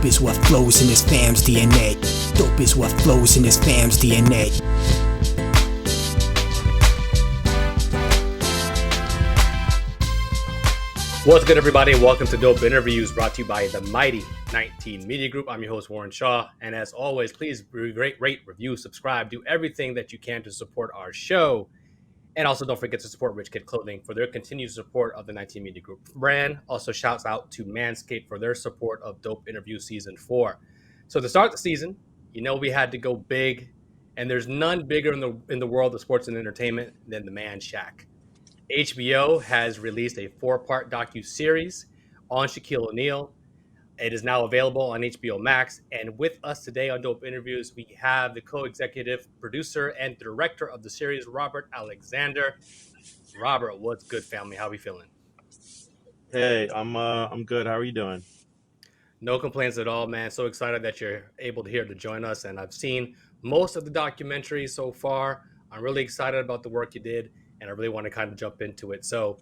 is what flows in his fam's DNA. Dope is what flows in his fam's DNA. What's good, everybody? Welcome to Dope Interviews, brought to you by the Mighty 19 Media Group. I'm your host, Warren Shaw. And as always, please rate, review, subscribe, do everything that you can to support our show. And also don't forget to support Rich Kid Clothing for their continued support of the 19 Media Group brand. Also shouts out to Manscaped for their support of Dope Interview Season 4. So to start the season, you know we had to go big, and there's none bigger in the world of sports and entertainment than the man Shaq. HBO has released a 4-part docu-series on Shaquille O'Neal. It is now available on HBO Max. And with us today on Dope Interviews, we have the co-executive producer and director of the series, Robert Alexander. Robert, what's good, family? How are we feeling? Hey, I'm good. How are you doing? No complaints at all, man. So excited that you're able to join us. And I've seen most of the documentaries so far. I'm really excited about the work you did, and I really want to kind of jump into it. So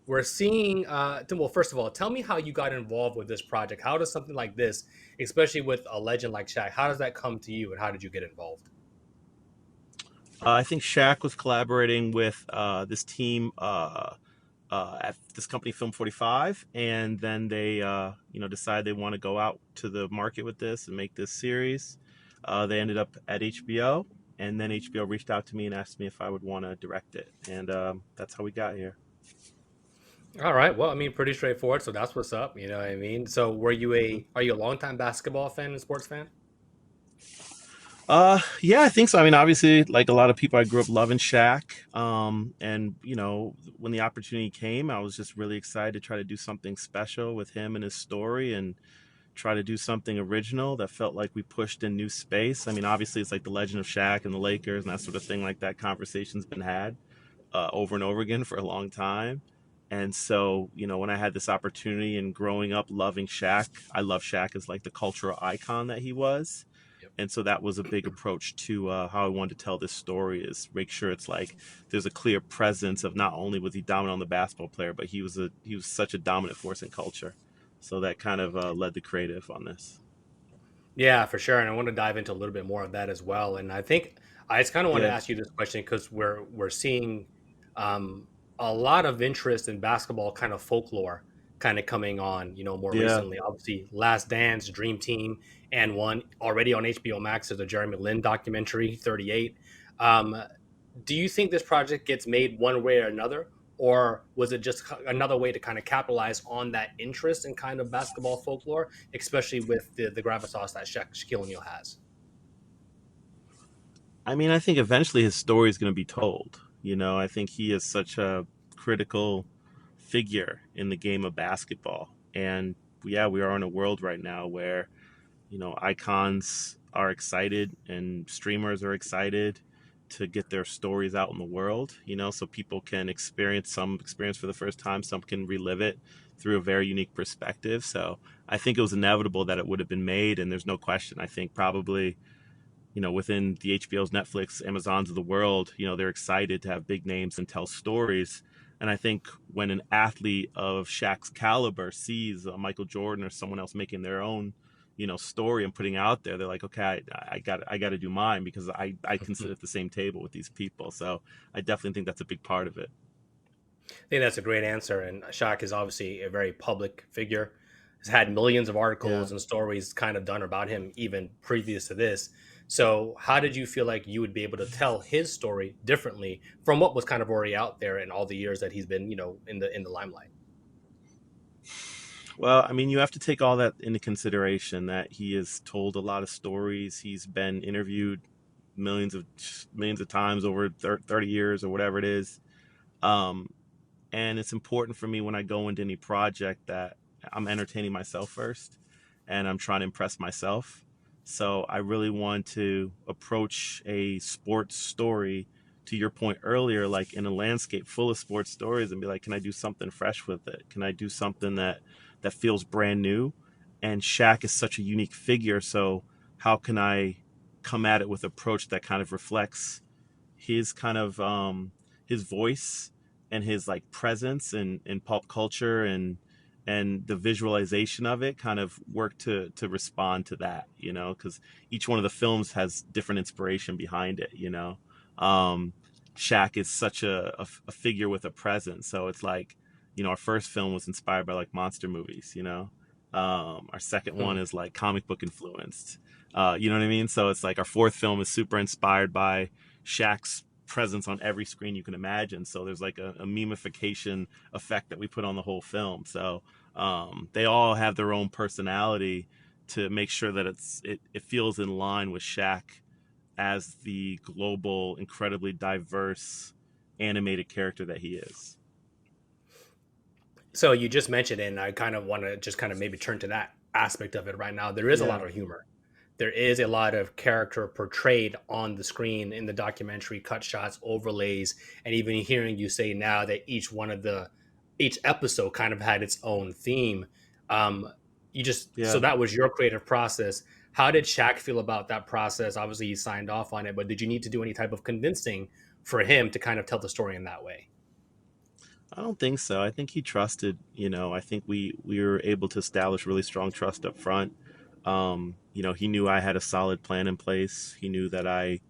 we're seeing, well, first of all, tell me how you got involved with this project. How does something like this, especially with a legend like Shaq, how does that come to you, and how did you get involved? I think Shaq was collaborating with this team at this company, Film 45, and then they, decide they want to go out to the market with this and make this series. They ended up at HBO, and then HBO reached out to me and asked me if I would want to direct it, and that's how we got here. All right. Well, I mean, pretty straightforward. So that's what's up. You know what I mean? So are you a longtime basketball fan and sports fan? Yeah, I think so. I mean, obviously, like a lot of people, I grew up loving Shaq. And when the opportunity came, I was just really excited to try to do something special with him and his story, and try to do something original that felt like we pushed in new space. I mean, obviously, it's like the legend of Shaq and the Lakers and that sort of thing. Like that conversation's been had over and over again for a long time. And so, when I had this opportunity and growing up loving Shaq, I love Shaq as like the cultural icon that he was. Yep. And so that was a big approach to how I wanted to tell this story, is make sure it's like there's a clear presence of not only was he dominant on the basketball player, but he was such a dominant force in culture. So that kind of led the creative on this. Yeah, for sure. And I want to dive into a little bit more of that as well. And I think I just kind of want to Yeah. ask you this question because we're seeing um, a lot of interest in basketball kind of folklore kind of coming on, more Yeah. recently. Obviously, Last Dance, Dream Team, and one already on HBO Max is a Jeremy Lin documentary, 38. Um, do you think this project gets made one way or another? Or was it just another way to kind of capitalize on that interest in kind of basketball folklore, especially with the gravitas that Shaquille O'Neal has? I mean, I think eventually his story is going to be told. I think he is such a critical figure in the game of basketball. And yeah, we are in a world right now where, icons are excited and streamers are excited to get their stories out in the world, so people can experience for the first time, some can relive it through a very unique perspective. So I think it was inevitable that it would have been made, and there's no question. I think probably, within the HBO's, Netflix, Amazons of the world, they're excited to have big names and tell stories. And I think when an athlete of Shaq's caliber sees Michael Jordan or someone else making their own, story and putting out there, they're like, okay, I got to do mine, because I can sit at the same table with these people. So I definitely think that's a big part of it. I think that's a great answer. And Shaq is obviously a very public figure. He's had millions of Yeah. articles and stories kind of done about him even previous to this. So how did you feel like you would be able to tell his story differently from what was kind of already out there in all the years that he's been, in the limelight? Well, I mean, you have to take all that into consideration, that he has told a lot of stories. He's been interviewed millions of times over 30 years or whatever it is. Um, and it's important for me when I go into any project that I'm entertaining myself first, and I'm trying to impress myself. So I really want to approach a sports story, to your point earlier, like in a landscape full of sports stories, and be like, can I do something fresh with it? Can I do something that feels brand new? And Shaq is such a unique figure, so how can I come at it with an approach that kind of reflects his kind of his voice and his like presence in pop culture, and and the visualization of it kind of worked to respond to that, because each one of the films has different inspiration behind it. um Shaq is such a figure with a presence, so it's like, our first film was inspired by like monster movies. Our second one Hmm. is like comic book influenced. You know what I mean? So it's like our fourth film is super inspired by Shaq's presence on every screen you can imagine. So there's like a memification effect that we put on the whole film. So they all have their own personality to make sure that it feels in line with Shaq as the global, incredibly diverse animated character that he is. So you just mentioned it, and I kind of want to just kind of maybe turn to that aspect of it right now. There is a lot Yeah, of humor. There is a lot of character portrayed on the screen in the documentary, cut shots, overlays, and even hearing you say now that each episode kind of had its own theme. Um, you just so yeah. that was your creative process. How did Shaq feel about that process? Obviously, he signed off on it, but did you need to do any type of convincing for him to kind of tell the story in that way? I don't think so. I think he trusted. I think we were able to establish really strong trust up front. He knew I had a solid plan in place. He knew that I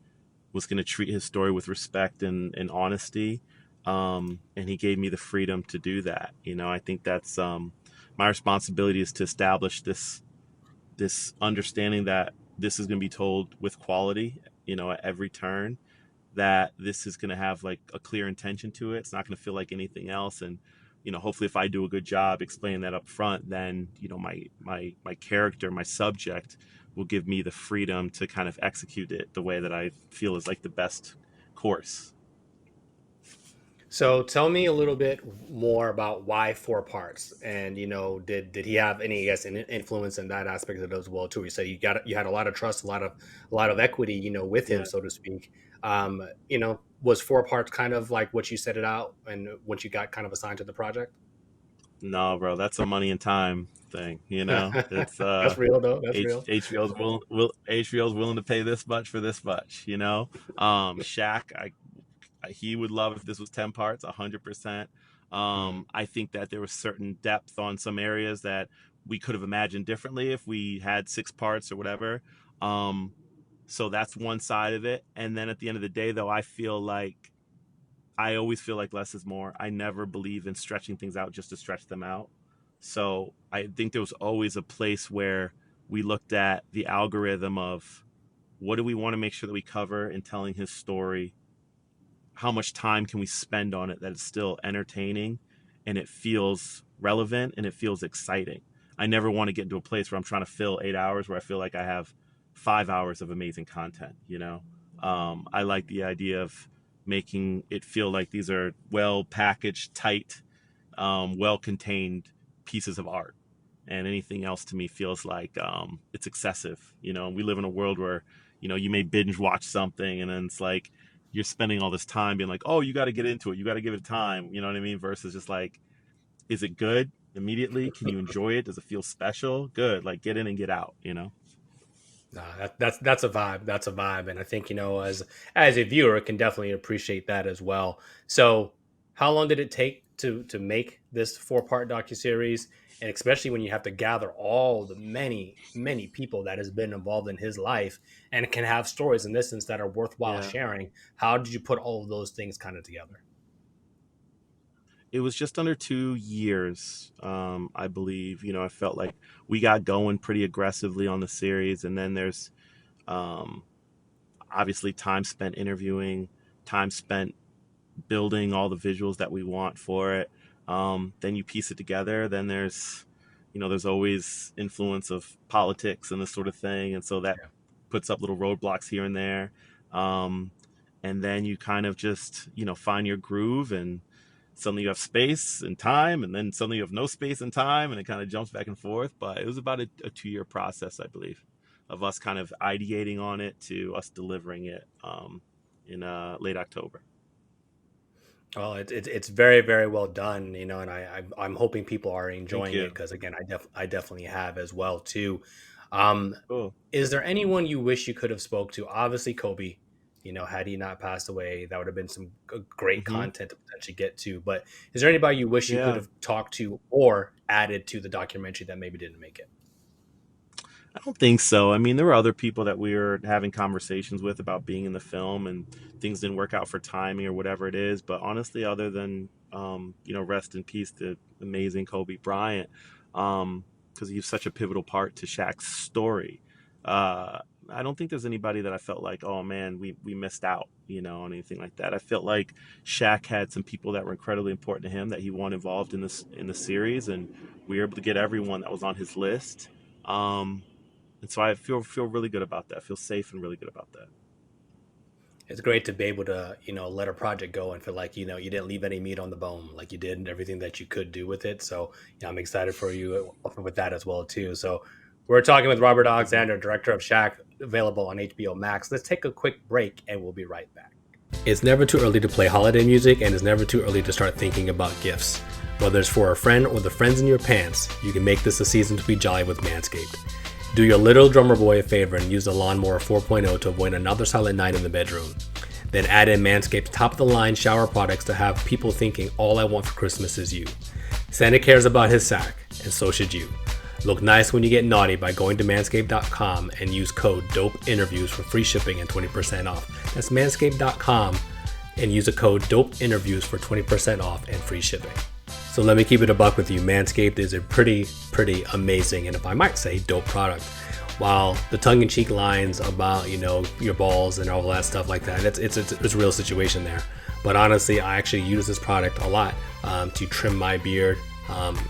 was going to treat his story with respect and honesty. And he gave me the freedom to do that. I think that's my responsibility is to establish this understanding that this is going to be told with quality, at every turn, that this is going to have like a clear intention to it. It's not going to feel like anything else. And, hopefully if I do a good job explaining that up front, then, my character, my subject will give me the freedom to kind of execute it the way that I feel is like the best course. So tell me a little bit more about why four parts, and did he have any, I guess, influence in that aspect of it as well too? You said you had a lot of trust, a lot of equity, with him, Yeah. so to speak. Was four parts kind of like what you set it out, and once you got kind of assigned to the project? No, bro, that's a money and time thing. It's That's real though. That's H, real. HBO's HBO's willing to pay this much for this much. Shaq, he would love if this was 10 parts, 100%. Mm. I think that there was certain depth on some areas that we could have imagined differently if we had 6 parts or whatever. Um, so that's one side of it. And then at the end of the day, though, I always feel like less is more. I never believe in stretching things out just to stretch them out. So I think there was always a place where we looked at the algorithm of what do we want to make sure that we cover in telling his story, how much time can we spend on it that it's still entertaining and it feels relevant and it feels exciting. I never want to get into a place where I'm trying to fill 8 hours where I feel like I have 5 hours of amazing content. I like the idea of making it feel like these are well packaged, tight, well contained pieces of art. And anything else to me feels like it's excessive. We live in a world where you may binge watch something and then it's like you're spending all this time being like, oh, you got to get into it, you got to give it time. You know what I mean? Versus just like, is it good immediately? Can you enjoy it? Does it feel special? Good. Like get in and get out. Nah, that's a vibe. That's a vibe, and I think as a viewer, can definitely appreciate that as well. So, how long did it take to make this 4 part docuseries, and especially when you have to gather all the many people that has been involved in his life and can have stories in this sense that are worthwhile Yeah. sharing? How did you put all of those things kind of together? It was just under 2 years, I believe. I felt like we got going pretty aggressively on the series, and then there's um, obviously time spent interviewing, time spent building all the visuals that we want for it. Then you piece it together. Then there's always influence of politics and this sort of thing, and so that puts up little roadblocks here and there. Um, and then you kind of just find your groove, and suddenly you have space and time, and then suddenly you have no space and time, and it kind of jumps back and forth. But it was about a 2 year process, I believe, of us kind of ideating on it to us delivering it in late October. Well, it's very very well done, and I'm hoping people are Thank enjoying it you. because again, I definitely have as well too. Um, Cool. is there anyone you wish you could have spoke to? Obviously, Kobe. Had he not passed away, that would have been some great Hmm. content to potentially get to. But is there anybody you wish you could Yeah. have talked to or added to the documentary that maybe didn't make it? I don't think so. I mean, there were other people that we were having conversations with about being in the film, and things didn't work out for timing or whatever it is. But honestly, other than rest in peace to amazing Kobe Bryant, because he's such a pivotal part to Shaq's story. Uh, I don't think there's anybody that I felt like, oh man, we missed out, on anything like that. I felt like Shaq had some people that were incredibly important to him that he wanted involved in the series, and we were able to get everyone that was on his list. Um, and so I feel really good about that. I feel safe and really good about that. It's great to be able to, let a project go and feel like, you didn't leave any meat on the bone, like you did everything that you could do with it. So, I'm excited for you with that as well, too. So, we're talking with Robert Alexander, director of Shaq, available on HBO Max. Let's take a quick break and we'll be right back. It's never too early to play holiday music, and it's never too early to start thinking about gifts. Whether it's for a friend or the friends in your pants, you can make this a season to be jolly with Manscaped. Do your little drummer boy a favor and use the Lawnmower 4.0 to avoid another silent night in the bedroom. Then add in Manscaped's top-of-the-line shower products to have people thinking all I want for Christmas is you. Santa cares about his sack, and so should you. Look nice when you get naughty by going to manscaped.com and use code DOPEINTERVIEWS for free shipping and 20% off. That's manscaped.com and use a code DOPEINTERVIEWS for 20% off and free shipping. So let me keep it a buck with you. Manscaped is a pretty amazing, and if I might say, dope product. While the tongue-in-cheek lines about, your balls and all that stuff like that, it's a real situation there. But honestly, I actually use this product a lot to trim my beard,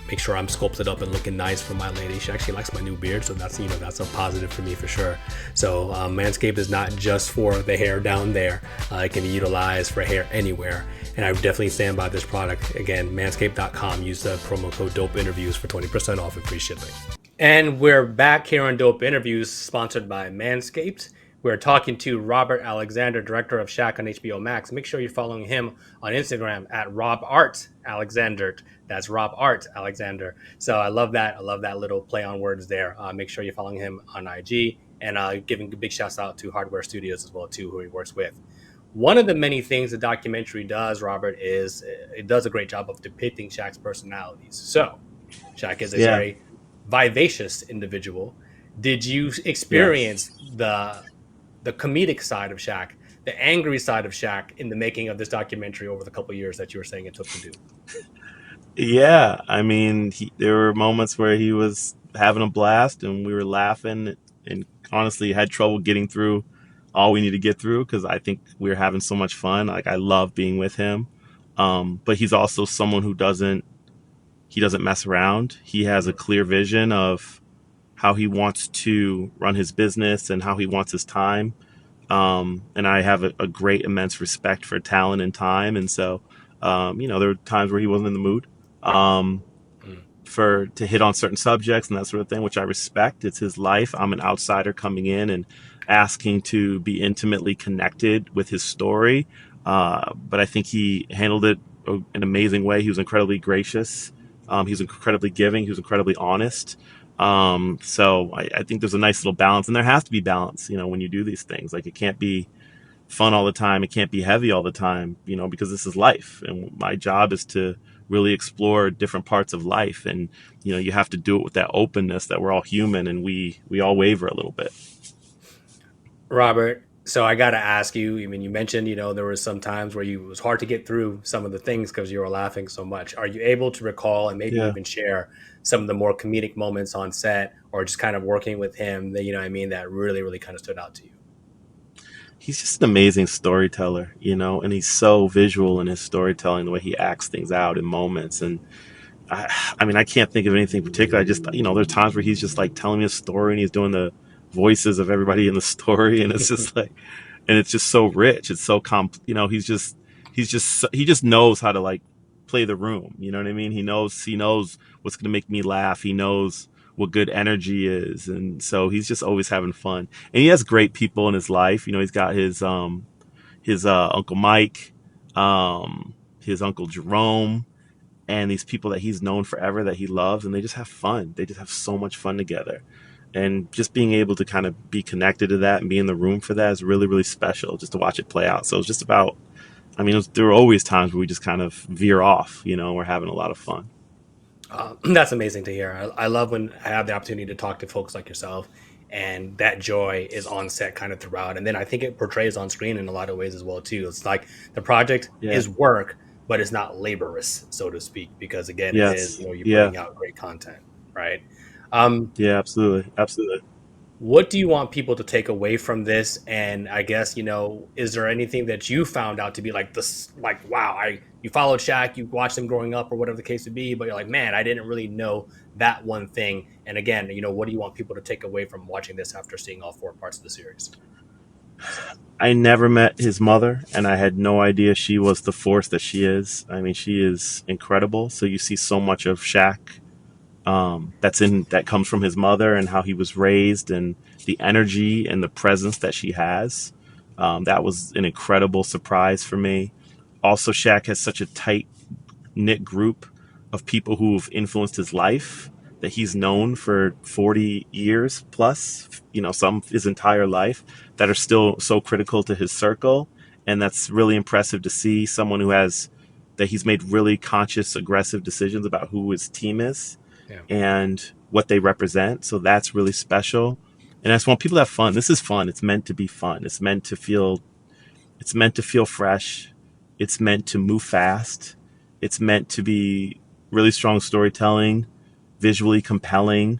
make sure I'm sculpted up and looking nice for my lady. She actually likes my new beard, so that's a positive for me for sure. So Manscaped is not just for the hair down there. It can be utilized for hair anywhere. And I definitely stand by this product. Again, manscaped.com. Use the promo code DOPEINTERVIEWS for 20% off and free shipping. And we're back here on Dope Interviews, sponsored by Manscaped. We're talking to Robert Alexander, director of Shaq on HBO Max. Make sure you're following him on Instagram at RobArtAlexander. That's Rob Art Alexander. So I love that. I love that little play on words there. Make sure you're following him on IG, and giving a big shout out to Hardware Studios as well too, who he works with. One of the many things the documentary does, Robert, is it does a great job of depicting Shaq's personalities. So Shaq is a very vivacious individual. Did you experience the comedic side of Shaq, the angry side of Shaq in the making of this documentary over the couple of years that you were saying it took to do? Yeah, I mean, there were moments where he was having a blast and we were laughing, and honestly had trouble getting through all we need to get through because I think we were having so much fun. Like, I love being with him. But he's also someone who doesn't mess around. He has a clear vision of how he wants to run his business and how he wants his time. And I have a great, immense respect for talent and time. And so, there were times where he wasn't in the mood to hit on certain subjects and that sort of thing, which I respect. It's his life. I'm an outsider coming in and asking to be intimately connected with his story. But I think he handled it in an amazing way. He was incredibly gracious. He was incredibly giving. He was incredibly honest. So I think there's a nice little balance, and there has to be balance, when you do these things. Like, it can't be fun all the time. It can't be heavy all the time, because this is life. And my job is to really explore different parts of life. And, you have to do it with that openness that we're all human and we all waver a little bit. Robert, so I got to ask you, I mean, you mentioned, there were some times where it was hard to get through some of the things because you were laughing so much. Are you able to recall and maybe even share some of the more comedic moments on set or just kind of working with him that, that really kind of stood out to you? He's just an amazing storyteller, and he's so visual in his storytelling, the way he acts things out in moments. And I mean, I can't think of anything particular. I just, there's times where he's just like telling me a story and he's doing the voices of everybody in the story, and it's just like, and it's just so rich. It's so he just knows how to like play the room. You know what I mean? He knows what's going to make me laugh. He knows what good energy is. And so he's just always having fun, and he has great people in his life. He's got his Uncle Mike, his Uncle Jerome, and these people that he's known forever that he loves, and they just have fun. They just have so much fun together. And just being able to kind of be connected to that and be in the room for that is really, really special, just to watch it play out. So it's just about, there were always times where we just kind of veer off, we're having a lot of fun. That's amazing to hear. I love when I have the opportunity to talk to folks like yourself, and that joy is on set kind of throughout. And then I think it portrays on screen in a lot of ways as well too. It's like the project Yeah. is work, but it's not laborious, so to speak, because again, it is, Yes. you know, you're Yeah. putting out great content, right? Um, Yeah. Absolutely. Absolutely. what do you want people to take away from this? And I guess, you know, is there anything that you found out to be like this, like, wow, you followed Shaq, you watched him growing up or whatever the case would be, but you're like, man, I didn't really know that one thing. And again, you know, what do you want people to take away from watching this after seeing all four parts of the series? I never met his mother, and I had no idea she was the force that she is. I mean, she is incredible. So you see so much of Shaq that comes from his mother and how he was raised and the energy and the presence that she has. That was an incredible surprise for me. Also, Shaq has such a tight knit group of people who've influenced his life that he's known for 40 years plus, some his entire life, that are still so critical to his circle. And that's really impressive to see someone that he's made really conscious, aggressive decisions about who his team is Yeah. and what they represent. So that's really special. And I just want people to have fun. This is fun. It's meant to be fun. It's meant to feel fresh. It's meant to move fast. It's meant to be really strong storytelling, visually compelling.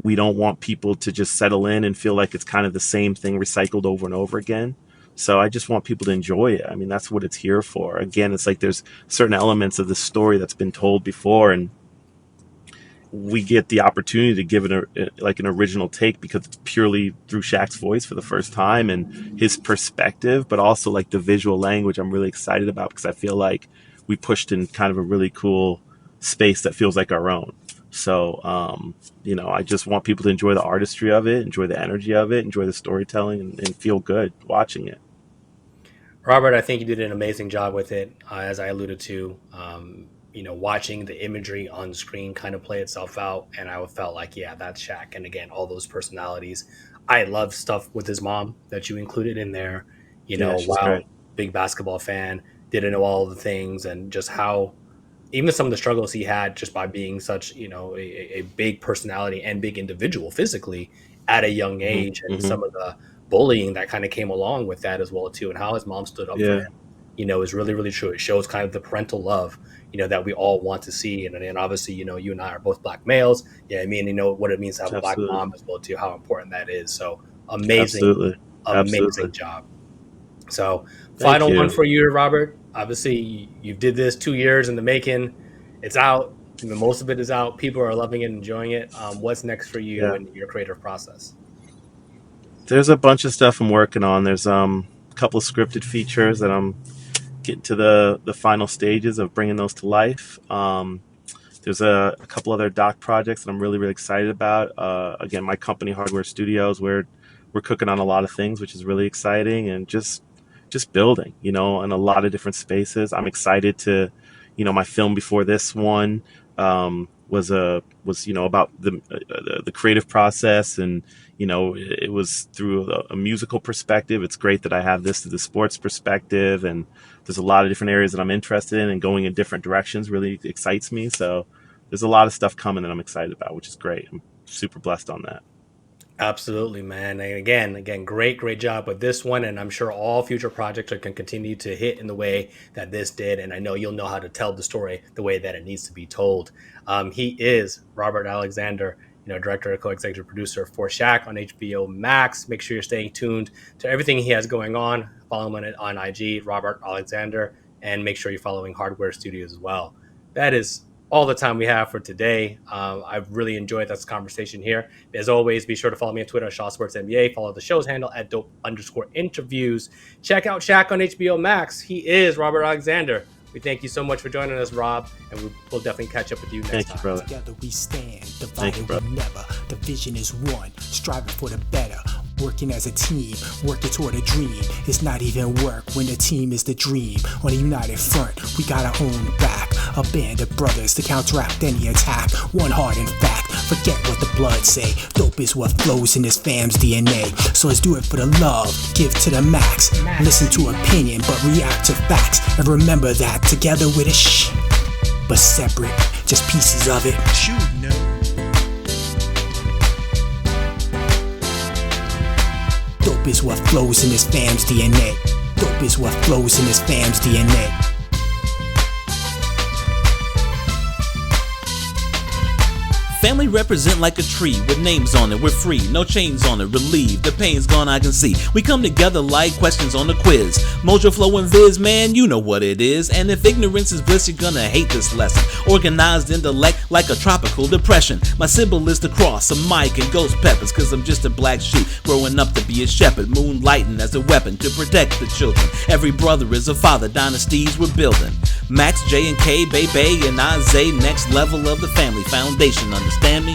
We don't want people to just settle in and feel like it's kind of the same thing recycled over and over again. So I just want people to enjoy it. I mean, that's what it's here for. Again, it's like there's certain elements of the story that's been told before, and we get the opportunity to give it an original take because it's purely through Shaq's voice for the first time and his perspective, but also like the visual language I'm really excited about because I feel like we pushed in kind of a really cool space that feels like our own. So, I just want people to enjoy the artistry of it, enjoy the energy of it, enjoy the storytelling, and feel good watching it. Robert, I think you did an amazing job with it, as I alluded to. Watching the imagery on screen kind of play itself out, and I felt like, yeah, that's Shaq. And again, all those personalities. I love stuff with his mom that you included in there. Yeah, she's Wow, great. big basketball fan, didn't know all the things, and just how even some of the struggles he had just by being such, a big personality and big individual physically at a young Hmm. age, and Hmm. some of the bullying that kind of came along with that as well too, and how his mom stood up for Yeah, him, is really, really true. It shows kind of the parental love, that we all want to see. And obviously, you and I are both black males. Yeah, I mean, what it means to have a black absolutely. mom as well too, how important that is. So amazing, Absolutely. amazing Absolutely. job. So Thank final one you. for you, Robert. Obviously, you did this 2 years in the making. It's out. Most of it is out. People are loving it, enjoying it. What's next for you Yeah. in your creative process? There's a bunch of stuff I'm working on. There's a couple of scripted features that I'm getting to the final stages of bringing those to life. There's a couple other doc projects that I'm really, really excited about. Again, my company, Hardware Studios, we're cooking on a lot of things, which is really exciting, and just building, in a lot of different spaces. I'm excited to, my film before this one was about the creative process, and it was through a musical perspective. It's great that I have this through the sports perspective, and there's a lot of different areas that I'm interested in, and going in different directions really excites me. So there's a lot of stuff coming that I'm excited about, which is great. I'm super blessed on that. Absolutely, man. And again, great job with this one. And I'm sure all future projects can continue to hit in the way that this did. And I know you'll know how to tell the story the way that it needs to be told. He is Robert Alexander, director and co-executive producer for Shaq on HBO Max. Make sure you're staying tuned to everything he has going on. Follow him on IG, Robert Alexander, and make sure you're following Hardware Studios as well. That is all the time we have for today. I've really enjoyed this conversation here. As always, be sure to follow me on Twitter at Shaw Sports NBA. Follow the show's handle at dope_interviews. Check out Shaq on HBO Max. He is Robert Alexander. We thank you so much for joining us, Rob, and we'll definitely catch up with you next Thank time. you, brother. Together we stand, Thank you, divided brother. we never. The vision is one, striving for the better. Working as a team, working toward a dream. It's not even work when the team is the dream. On a united front, we got our own back. A band of brothers to counteract any attack. One heart in fact, forget what the blood say. Dope is what flows in this fam's DNA. So let's do it for the love, give to the max. Listen to opinion, but react to facts. And remember that together with a but separate. just pieces of it. But you know. Dope is what flows in his fam's DNA. Dope is what flows in his fam's DNA. Family represent like a tree with names on it. We're free, no chains on it. Relieved, the pain's gone, I can see. We come together like questions on the quiz. Mojo Flow and Viz, man, you know what it is. And if ignorance is bliss, you're gonna hate this lesson. Organized intellect like a tropical depression. My symbol is the cross, a mic and ghost peppers. Cause I'm just a black sheep growing up to be a shepherd. Moonlighting as a weapon to protect the children. Every brother is a father, dynasties we're building. Max, J and K, Bay, and Isaiah, next level of the family foundation, understand me?